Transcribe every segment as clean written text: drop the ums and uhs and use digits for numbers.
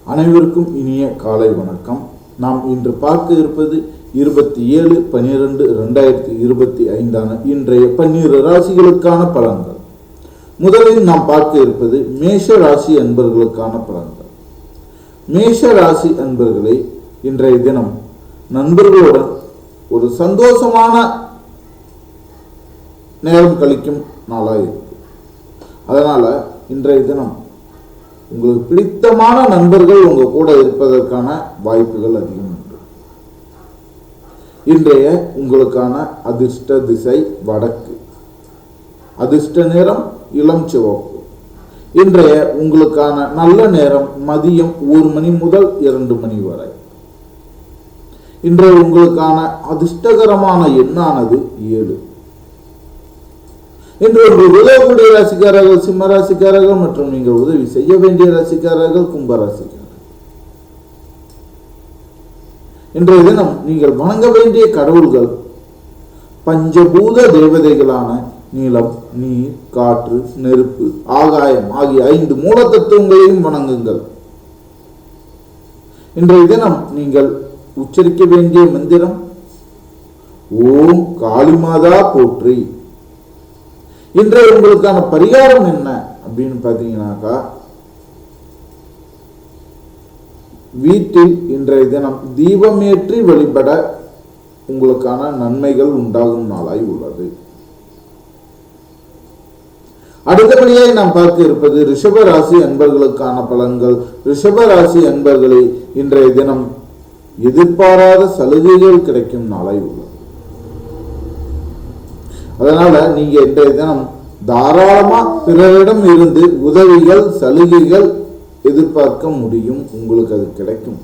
அனைவருக்கும் இனிய காலை வணக்கம். நாம் இன்று பார்க்க இருப்பது 27/12/2025 இன்றைய 12 ராசிகளுக்கான பலன்கள். முதலில் நாம் பார்க்க இருப்பது மேஷ ராசி அன்பர்களுக்கான பலன்கள். மேஷ ராசி அன்பர்களே, இன்றைய தினம் நண்பர்களுடன் ஒரு சந்தோஷமான நேரம் கழிக்கும் நாளாயிருக்கு. அதனால இன்றைய தினம் உங்களுக்கு பிடித்தமான நண்பர்கள் உங்க கூட இருப்பதற்கான வாய்ப்புகள் அதிகம் உண்டு. இன்றைய உங்களுக்கான அதிர்ஷ்ட திசை வடக்கு, அதிர்ஷ்ட நிறம் இளம் சிவப்பு. இன்றைய உங்களுக்கான நல்ல நேரம் மதியம் 1 மணி முதல் 2 மணி வரை. இன்றைய உங்களுக்கான அதிர்ஷ்டகரமான எண்ணானது 7. இன்று உதவக்கூடிய ராசிக்காரர்கள் சிம்ம ராசிக்காரர்கள் மற்றும் நீங்கள் உதவி செய்ய வேண்டிய ராசிக்காரர்கள் கும்ப ராசிக்காரர்கள். இன்றைய தினம் நீங்கள் வணங்க வேண்டிய கடவுள்கள் பஞ்சபூத தேவதைகளான நீலம், நீர், காற்று, நெருப்பு, ஆகாயம் ஆகிய 5 மூல தத்துவங்களையும் வணங்குங்கள். இன்றைய தினம் நீங்கள் உச்சரிக்க வேண்டிய மந்திரம் ஓம் காளிமாதா போற்றி. இன்றைய உங்களுக்கான பரிகாரம் என்ன அப்படின்னு பார்த்தீங்கன்னாக்கா, வீட்டில் இன்றைய தினம் தீபமேற்றி வழிபட உங்களுக்கான நன்மைகள் உண்டாகும் நாளாய் உள்ளது. அடுத்தபடியாய் நாம் பார்க்க இருப்பது ரிஷப ராசி அன்பர்களுக்கான பலன்கள். ரிஷப ராசி அன்பர்களே, இன்றைய தினம் எதிர்பாராத சலுகைகள் கிடைக்கும் நாளாய் உள்ளது. அதனால நீங்க இன்றைய தினம் தாராளமா பிறரிடம் இருந்து உதவிகள் சலுகைகள் எதிர்பார்க்க முடியும், உங்களுக்கு அது கிடைக்கும்.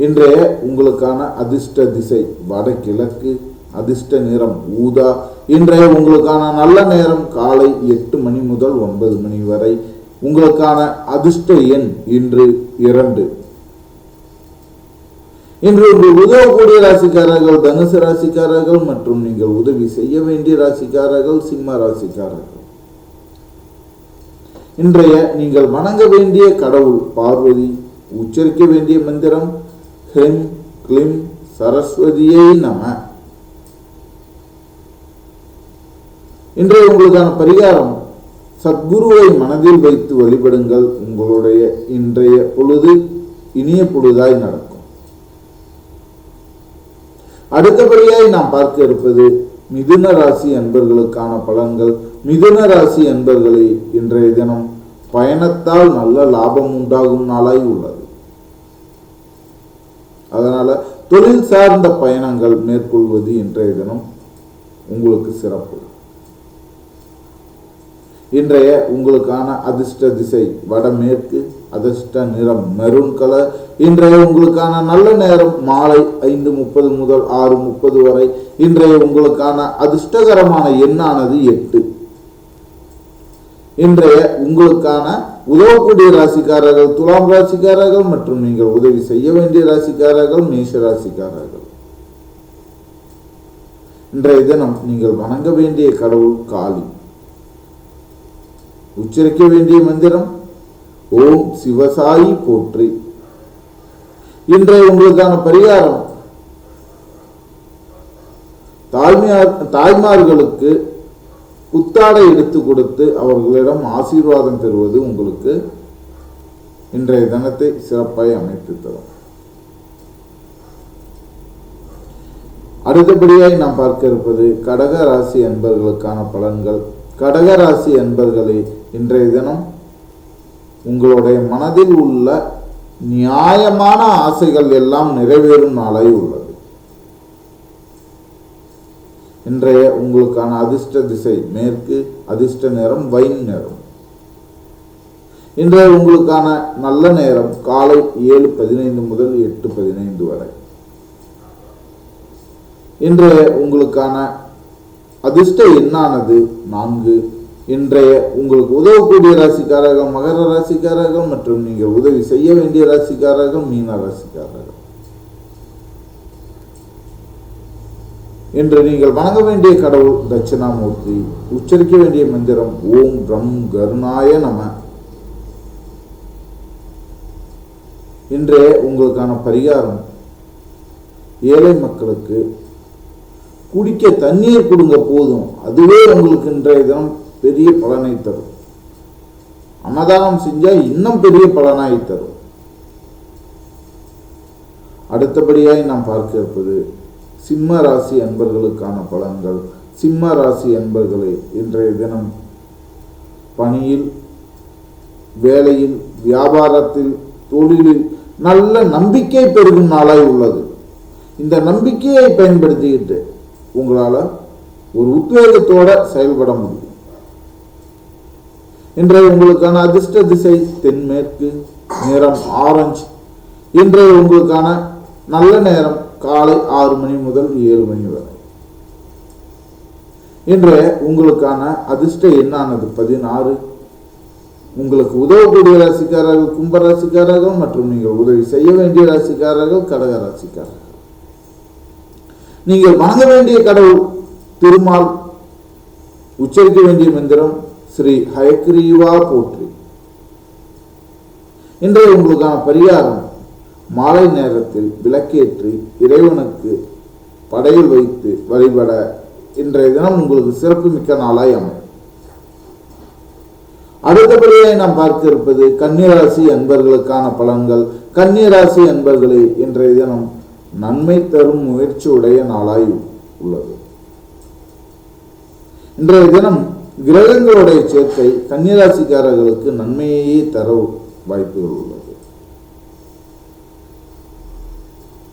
இன்றைய உங்களுக்கான அதிர்ஷ்ட திசை வடகிழக்கு, அதிர்ஷ்ட நிறம் ஊதா. இன்றைய உங்களுக்கான நல்ல நேரம் காலை 8 மணி முதல் 9 மணி வரை. உங்களுக்கான அதிர்ஷ்ட எண் இன்று 2. இன்று உங்கள் உதவக்கூடிய ராசிக்காரர்கள் தனுசு ராசிக்காரர்கள் மற்றும் நீங்கள் உதவி செய்ய வேண்டிய ராசிக்காரர்கள் சிம்ம ராசிக்காரர்கள். இன்றைய நீங்கள் வணங்க வேண்டிய கடவுள் பார்வதி. உச்சரிக்க வேண்டிய மந்திரம் ஹ்ரீம் க்ளீம் சரஸ்வதியை நம. இன்றைய உங்களுக்கான பரிகாரம் சத்குருவை மனதில் வைத்து வழிபடுங்கள். உங்களுடைய இன்றைய பொழுது இனிய பொழுதாய் நடக்கும். அடுத்தபடியாய் நாம் பார்க்க இருப்பது மிதுன ராசி அன்பர்களுக்கான பலன்கள். மிதுன ராசி அன்பர்களே, இன்றைய தினம் பயணத்தால் நல்ல லாபம் உண்டாகும் நாளாய் உள்ளது. அதனால தொழில் சார்ந்த பயணங்கள் மேற்கொள்வது இன்றைய தினம் உங்களுக்கு சிறப்பு. இன்றைய உங்களுக்கான அதிர்ஷ்ட திசை வடமேற்கு, அதிர்ஷ்ட நிறம் மெரூன் கலர். இன்றைய உங்களுக்கான நல்ல நேரம் மாலை 5:30 முதல் 6:30 வரை. இன்றைய உங்களுக்கான அதிர்ஷ்டகரமான எண்ணானது 8. இன்றைய உங்களுக்கான உதவக்கூடிய ராசிக்காரர்கள் துலாம் ராசிக்காரர்கள் மற்றும் நீங்கள் உதவி செய்ய வேண்டிய ராசிக்காரர்கள் மேஷ ராசிக்காரர்கள். இன்றைய தினம் நீங்கள் வணங்க வேண்டிய கடவுள் காளி. உச்சரிக்க வேண்டிய மந்திரம் ஓம் சிவசாயி போற்றி. இன்றைய உங்களுக்கான பரிகாரம் தாய்மார்களுக்கு புத்தாடை எடுத்து கொடுத்து அவர்களிடம் ஆசீர்வாதம் பெறுவது உங்களுக்கு இன்றைய தினத்தை சிறப்பாய் அமைத்து தரும். அடுத்தபடியாய் நாம் பார்க்க இருப்பது கடக ராசி அன்பர்களுக்கான பலன்கள். கடக ராசி அன்பர்களே, இன்றைய தினம் உங்களுடைய மனதில் உள்ள நியாயமான ஆசைகள் எல்லாம் நிறைவேறும் நாளாய் உள்ளது. இன்றைய உங்களுக்கான அதிர்ஷ்ட திசை மேற்கு, அதிர்ஷ்ட நிறம் வைன் நிறம். இன்றைய உங்களுக்கான நல்ல நேரம் காலை 7:15 முதல் 8:15 வரை. இன்றைய உங்களுக்கான அதிர்ஷ்ட எண்ணானது 4. இன்றைய உங்களுக்கு உதவக்கூடிய ராசிக்காரர்கள் மகர ராசிக்காரர்கள் மற்றும் நீங்கள் உதவி செய்ய வேண்டிய ராசிக்காரர்கள் மீன ராசிக்காரர்கள். இன்று நீங்கள் வணங்க வேண்டிய கடவுள் தட்சிணாமூர்த்தி. உச்சரிக்க வேண்டிய மந்திரம் ஓம் பிரம் கருணாய நம. இன்றைய உங்களுக்கான பரிகாரம், ஏழை மக்களுக்கு குடிக்க தண்ணீர் கொடுங்க போதும், அதுவே உங்களுக்கு இன்றைய தினம் பெரிய பலனை தரும். அன்னதானம் செஞ்சா இன்னும் பெரிய பலனாய் தரும். அடுத்தபடியாய் நாம் பார்க்க இருப்பது சிம்ம ராசி அன்பர்களுக்கான பலன்கள். சிம்ம ராசி அன்பர்களே, இன்றைய தினம் பணியில், வேலையில், வியாபாரத்தில், தொழிலில் நல்ல நம்பிக்கை பெருகும் நாளாய் உள்ளது. இந்த நம்பிக்கையை பயன்படுத்திக்கிட்டு உங்களால் ஒரு உத்வேகத்தோட செயல்பட முடியும். இன்றைய உங்களுக்கான அதிர்ஷ்ட திசை தென்மேற்கு, நிறம் ஆரஞ்சு. இன்றைய உங்களுக்கான நல்ல நேரம் காலை 6 மணி முதல் 7 மணி வரை. இன்றைய உங்களுக்கான அதிர்ஷ்ட எண்ணானது 16. உங்களுக்கு உதவக்கூடிய ராசிக்காரர்கள் கும்பராசிக்காரர்கள் மற்றும் நீங்கள் உதவி செய்ய வேண்டிய ராசிக்காரர்கள் கடக ராசிக்காரர்கள். நீங்கள் வணங்க வேண்டிய கடவுள் திருமால். உச்சரிக்க வேண்டிய மந்திரம் ஸ்ரீ ஹயக்ரீவா போற்றி. இன்றைய உங்களுக்கான பரிகாரம், மாலை நேரத்தில் விளக்கேற்றி இறைவனுக்கு படையில் வைத்து வழிபட இன்றைய தினம் உங்களுக்கு சிறப்பு மிக்க நாளாய் அமையும். அடுத்தபடியாக நாம் பார்க்க இருப்பது கன்னிராசி அன்பர்களுக்கான பலன்கள். கன்னிராசி அன்பர்களே, இன்றைய தினம் நன்மை தரும் முயற்சியுடைய நாளாய் உள்ளது. இன்றைய தினம் கிரகங்களுடைய சேர்க்கை கன்னிராசிக்காரர்களுக்கு நன்மையே தர வாய்ப்புகள் உள்ளது.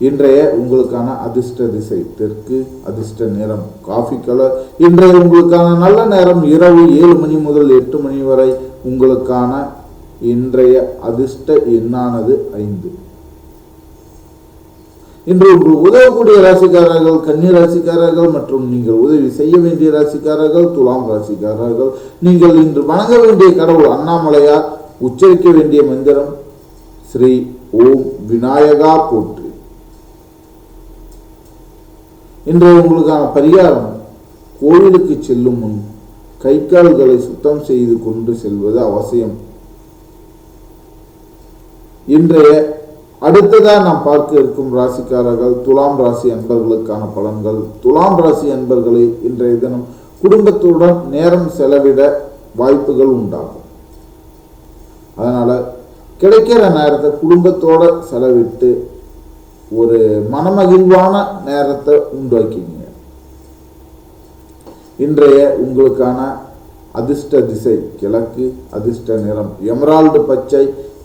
இன்றைய உங்களுக்கான அதிர்ஷ்ட திசை தெற்கு, அதிர்ஷ்ட நிறம் காஃபி கலர். இன்றைய உங்களுக்கான நல்ல நேரம் இரவு 7 மணி முதல் 8 மணி வரை. உங்களுக்கான இன்றைய அதிர்ஷ்ட எண்ணானது 5. இன்று உங்களுக்கு உதவக்கூடிய ராசிக்காரர்கள் கன்னி ராசிக்காரர்கள் மற்றும் நீங்கள் உதவி செய்ய வேண்டிய ராசிக்காரர்கள் துலாம் ராசிக்காரர்கள். நீங்கள் இன்று வணங்க வேண்டிய கடவுள் அண்ணாமலையார். உச்சரிக்க வேண்டிய மந்திரம் ஸ்ரீ ஓம் விநாயகா போற்றி. இன்றைய உங்களுக்கான பரிகாரம், கோவிலுக்கு செல்லும் முன் கை கால்களை சுத்தம் செய்து கொண்டு செல்வது அவசியம். இன்றைய அடுத்ததாக நாம் பார்க்க இருக்கும் ராசிக்காரர்கள் துலாம் ராசி அன்பர்களுக்கான பலன்கள். துலாம் ராசி அன்பர்களே, இன்றைய தினம் குடும்பத்துடன் நேரம் செலவிட வாய்ப்புகள் உண்டாகும். அதனால கிடைக்கிற நேரத்தை குடும்பத்தோட செலவிட்டு ஒரு மனமகிழ்வான நேரத்தை உண்டாக்கிங்க. இன்றைய உங்களுக்கான அதிர்ஷ்ட திசை கிழக்கு, அதிர்ஷ்ட நிறம் எமரால்டு பச்சை.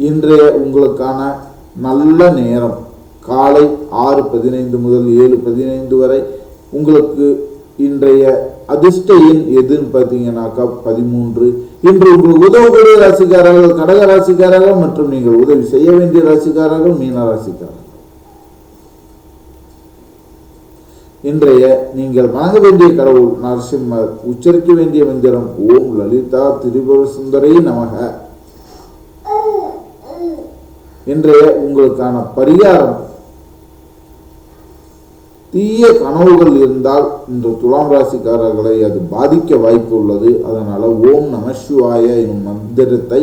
இன்றைய உங்களுக்கான நல்ல நேரம் காலை 6:15 முதல் 7:15 வரை. உங்களுக்கு இன்றைய அதிர்ஷ்ட எண் எதுன்னு பார்த்தீங்கன்னாக்கா 13. இன்று உங்களுக்கு உதவக்கூடிய ராசிக்காரர்கள் கடக ராசிக்காரர்கள் மற்றும் நீங்கள் உதவி செய்ய வேண்டிய ராசிக்காரர்கள் மீன ராசிக்காரர்கள். இன்றைய நீங்கள் வணங்க வேண்டிய கடவுள் நரசிம்மர். உச்சரிக்க வேண்டிய மந்திரம் ஓம் லலிதா திரிபுர சுந்தரி நமக. இன்றைய உங்களுக்கான பரிகாரம், தீய கனவுகள் இருந்தால் இன்று துலாம் ராசிக்காரர்களை அது பாதிக்க வாய்ப்பு உள்ளது. அதனால ஓம் நமசிவாய எனும் மந்திரத்தை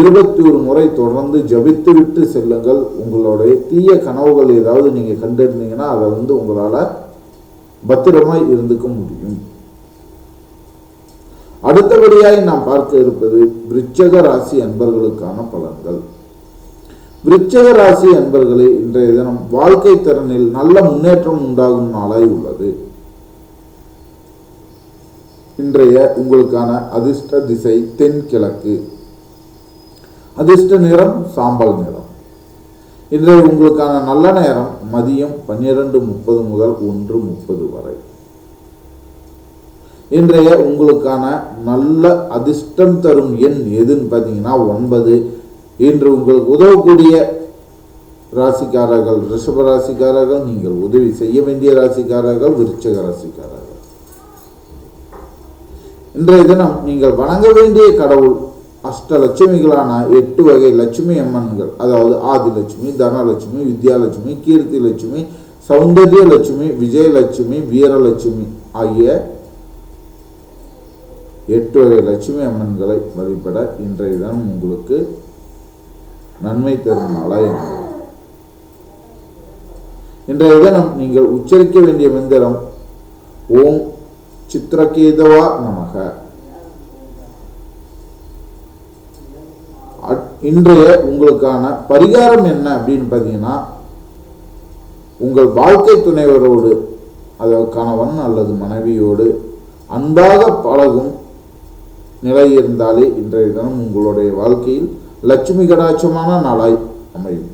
21 முறை தொடர்ந்து ஜபித்து விட்டு செல்லுங்கள். உங்களுடைய தீய கனவுகள் ஏதாவது நீங்க கண்டிருந்தீங்கன்னா அதை உங்களால பத்திரமாய் இருந்துக்க முடியும். அடுத்தபடியாய் நாம் பார்க்க இருப்பது விருச்சக ராசி அன்பர்களுக்கான பலன்கள். விருச்சக ராசி அன்பர்களே, இன்றைய தினம் வாழ்க்கை திறனில் நல்ல முன்னேற்றம் உண்டாகும் நாளாய் உள்ளது. இன்றைய உங்களுக்கான அதிர்ஷ்ட திசை தென்கிழக்கு, அதிர்ஷ்ட நிறம் சாம்பல் நிறம். இன்றைய உங்களுக்கான நல்ல நேரம் மதியம் 12:30 முதல் 1:30 வரை. இன்றைய உங்களுக்கான நல்ல அதிர்ஷ்டம் தரும் எண் எதுன்னு பார்த்தீங்கன்னா 9. இன்று உங்களுக்கு உதவக்கூடிய ராசிக்காரர்கள் ரிஷப ராசிக்காரர்கள். நீங்கள் உதவி செய்ய வேண்டிய ராசிக்காரர்கள் விருச்சக ராசிக்காரர்கள். இன்றைய தினம் நீங்கள் வணங்க வேண்டிய கடவுள் அஷ்டலட்சுமிகளான 8 வகை லட்சுமி அம்மன்கள், அதாவது ஆதிலட்சுமி, தனலட்சுமி, வித்யாலட்சுமி, கீர்த்தி லட்சுமி, சௌந்தர்ய லட்சுமி, விஜயலட்சுமி, வீரலட்சுமி ஆகிய 8 வகை லட்சுமி அம்மன்களை வழிபட இன்றைய தினம் உங்களுக்கு நன்மை தரும் நாளாய் அமையும். இன்றைய தினம் நீங்கள் உச்சரிக்க வேண்டிய மந்திரம் ஓம் சித்ரகேதவா நமக. இன்றைய உங்களுக்கான பரிகாரம் என்ன அப்படின்னு பார்த்தீங்கன்னா, உங்கள் வாழ்க்கை துணைவரோடு, அதாவது கணவன் அல்லது மனைவியோடு அன்பாக பழகும் நிலை இருந்தாலே இன்றைய தினம் உங்களுடைய வாழ்க்கையில் லட்சுமி கடாட்சமான நாளாய் அமையும்.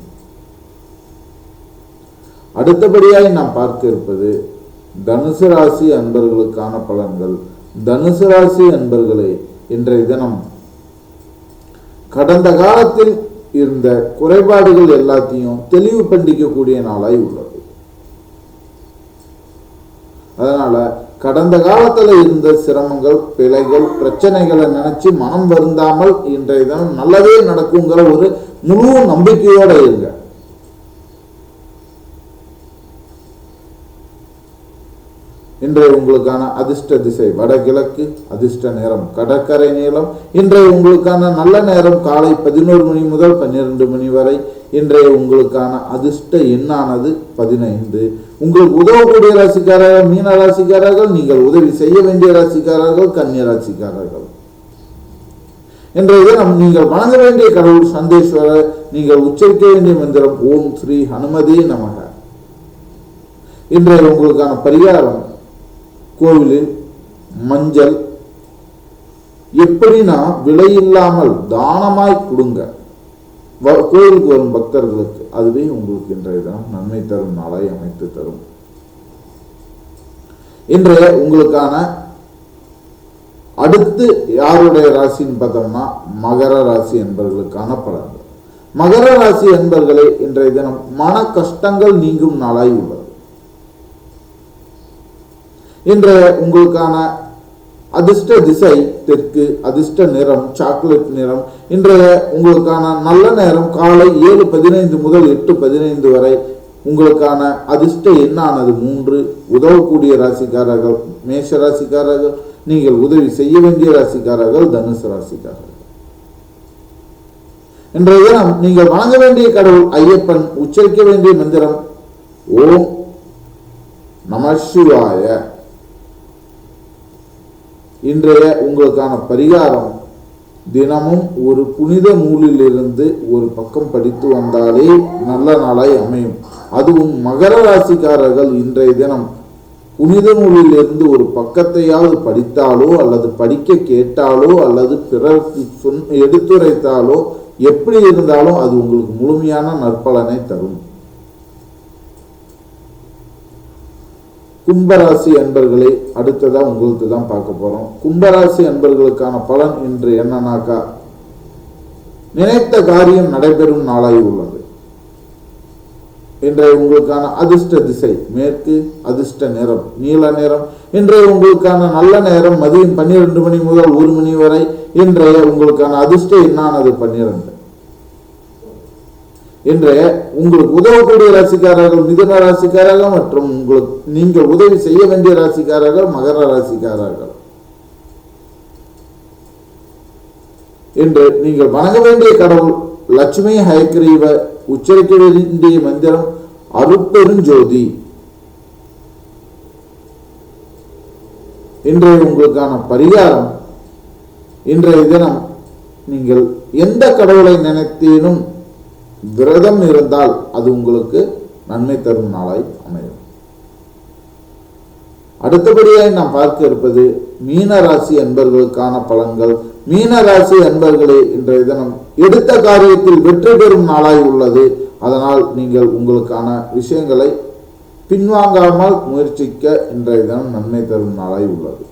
அடுத்தபடியாய் நாம் பார்க்க இருப்பது தனுசு ராசி அன்பர்களுக்கான பலன்கள். தனுசு ராசி அன்பர்களே, இன்றைய தினம் கடந்த காலத்தில் இருந்த குறைபாடுகள் எல்லாத்தையும் தெளிவு பண்ணிக்கக்கூடிய நாளாய் உள்ளது. அதனால கடந்த காலத்துல இருந்த சிரமங்கள், பிழைகள், பிரச்சனைகளை நினைச்சு மனம் வருந்தாமல் இன்றைய தினம் நல்லதே நடக்குங்கிற ஒரு முழு நம்பிக்கையோட இருங்க. இன்றைய உங்களுக்கான அதிர்ஷ்ட திசை வடகிழக்கு, அதிர்ஷ்ட நேரம் கடற்கரை நீளம். இன்றைய உங்களுக்கான நல்ல நேரம் காலை 11 மணி முதல் 12 மணி வரை. இன்றைய உங்களுக்கான அதிர்ஷ்ட எண்ணானது 15. உங்களுக்கு உதவக்கூடிய ராசிக்காரர்கள் மீன ராசிக்காரர்கள், நீங்கள் உதவி செய்ய வேண்டிய ராசிக்காரர்கள் கன்னியா ராசிக்காரர்கள். இன்றைய தினம் நீங்கள் வணங்க வேண்டிய கடவுள் சந்தேஸ்வரர். நீங்கள் உச்சரிக்க வேண்டிய மந்திரம் ஓம் ஸ்ரீ ஹனுமதே நமக. இன்றைய உங்களுக்கான பரிகாரம், கோவிலில் மஞ்சள் எப்படின்னா விலையில்லாமல் தானமாய் கொடுங்க கோயிலுக்கு வரும் பக்தர்களுக்கு. அதுவே உங்களுக்கு இன்றைய தினம் நன்மை தரும் நாளாய் அமைத்து தரும். இன்றைய உங்களுக்கான அடுத்து யாருடைய ராசின்னு பார்த்தோம்னா மகர ராசி என்பவர்களுக்கான பலன்கள். மகர ராசி என்பவர்களே, இன்றைய தினம் மன கஷ்டங்கள் நீங்கும் நாளாய் உள்ளது. இன்றைய உங்களுக்கான அதிர்ஷ்ட திசை தெற்கு, அதிர்ஷ்ட நிறம் சாக்லேட் நிறம். இன்றைய உங்களுக்கான நல்ல நேரம் காலை 7:15 முதல் 8:15 வரை. உங்களுக்கான அதிர்ஷ்ட எண்ணானது 3. உதவக்கூடிய ராசிக்காரர்கள் மேஷ ராசிக்காரர்கள், நீங்கள் உதவி செய்ய வேண்டிய ராசிக்காரர்கள் தனுசு ராசிக்காரர்கள். இன்றைய தினம் நீங்கள் வணங்க வேண்டிய கடவுள் ஐயப்பன். உச்சரிக்க வேண்டிய மந்திரம் ஓம் நம சிவாய. இன்றைய உங்களுக்கான பரிகாரம், தினமும் ஒரு புனித நூலிலிருந்து ஒரு பக்கம் படித்து வந்தாலே நல்ல நாளாய் அமையும். அதுவும் மகர ராசிக்காரர்கள் இன்றைய தினம் புனித நூலிலிருந்து ஒரு பக்கத்தையாவது படித்தாலோ அல்லது படிக்க கேட்டாலோ அல்லது பிறருக்கு எடுத்துரைத்தாலோ எப்படி இருந்தாலும் அது உங்களுக்கு முழுமையான நற்பலனை தரும். கும்பராசி அன்பர்களே, அடுத்ததா உங்களுக்கு தான் பார்க்க போறோம். கும்பராசி அன்பர்களுக்கான பலன் இன்று என்னன்னாக்கா, நினைத்த காரியம் நடைபெறும் நாளாய் உள்ளது. இன்றைய உங்களுக்கான அதிர்ஷ்ட திசை மேற்கு, அதிர்ஷ்ட நிறம் நீல நிறம். இன்றைய உங்களுக்கான நல்ல நேரம் மதியம் 12 மணி முதல் 1 மணி வரை. இன்றைய உங்களுக்கான அதிர்ஷ்ட எண்ணானது 12. இன்றைய உங்களுக்கு உதவக்கூடிய ராசிக்காரர்கள் மிதுன ராசிக்காரர்கள் மற்றும் உங்களுக்கு நீங்கள் உதவி செய்ய வேண்டிய ராசிக்காரர்கள் மகர ராசிக்காரர்கள். இன்று நீங்கள் வணங்க வேண்டிய கடவுள் லட்சுமி ஹயக்ரீவ. உச்சரிக்க வேண்டிய மந்திரம் அருட்பெருஞ்சோதி. இன்றைய உங்களுக்கான பரிகாரம், இன்றைய தினம் நீங்கள் எந்த கடவுளை நினைத்தேனும் விரதம் இருந்தால் அது உங்களுக்கு நன்மை தரும் நாளாய் அமையும். அடுத்தபடியாய் நாம் பார்க்க இருப்பது மீன ராசி அன்பர்களுக்கான பலன்கள். மீன ராசி அன்பர்களே, இன்றைய தினம் எடுத்த காரியத்தில் வெற்றி பெறும் நாளாய் உள்ளது. அதனால் நீங்கள் உங்களுக்கான விஷயங்களை பின்வாங்காமல் முயற்சிக்க இன்றைய தினம் நன்மை தரும் நாளாய் உள்ளது.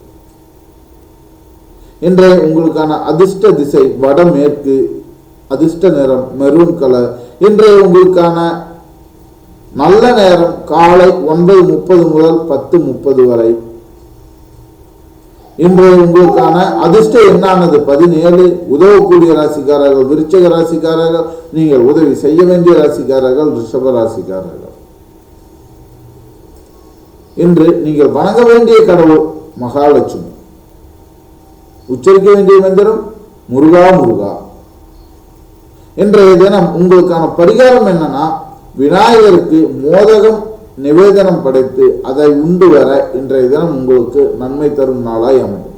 இன்றைய உங்களுக்கான அதிர்ஷ்ட திசை வடமேற்கு, அதிர்ஷ்ட நிறம் மெரூன் கலர். இன்றைய உங்களுக்கான நல்ல நேரம் காலை 9:30 முதல் 10:30 வரை. இன்றைய உங்களுக்கான அதிர்ஷ்ட எண்ணானது 17. உதவக்கூடிய ராசிக்காரர்கள் விருச்சிக ராசிக்காரர்கள், நீங்கள் உதவி செய்ய வேண்டிய ராசிக்காரர்கள் ரிஷப ராசிக்காரர்கள். இன்று நீங்கள் வணங்க வேண்டிய கடவுள் மகாலட்சுமி. உச்சரிக்க வேண்டிய மந்திரம் முருகா முருகா. இன்றைய தினம் உங்களுக்கான பரிகாரம் என்னன்னா, விநாயகருக்கு மோதகம் நிவேதனம் படைத்து அதை உண்டு வர இன்றைய தினம் உங்களுக்கு நன்மை தரும் நாளாய் அமையும்.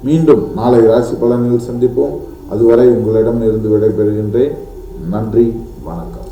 மீண்டும் நாளை ராசி பலனில் சந்திப்போம். அதுவரை உங்களிடம் இருந்து விடைபெறுகின்றேன். நன்றி, வணக்கம்.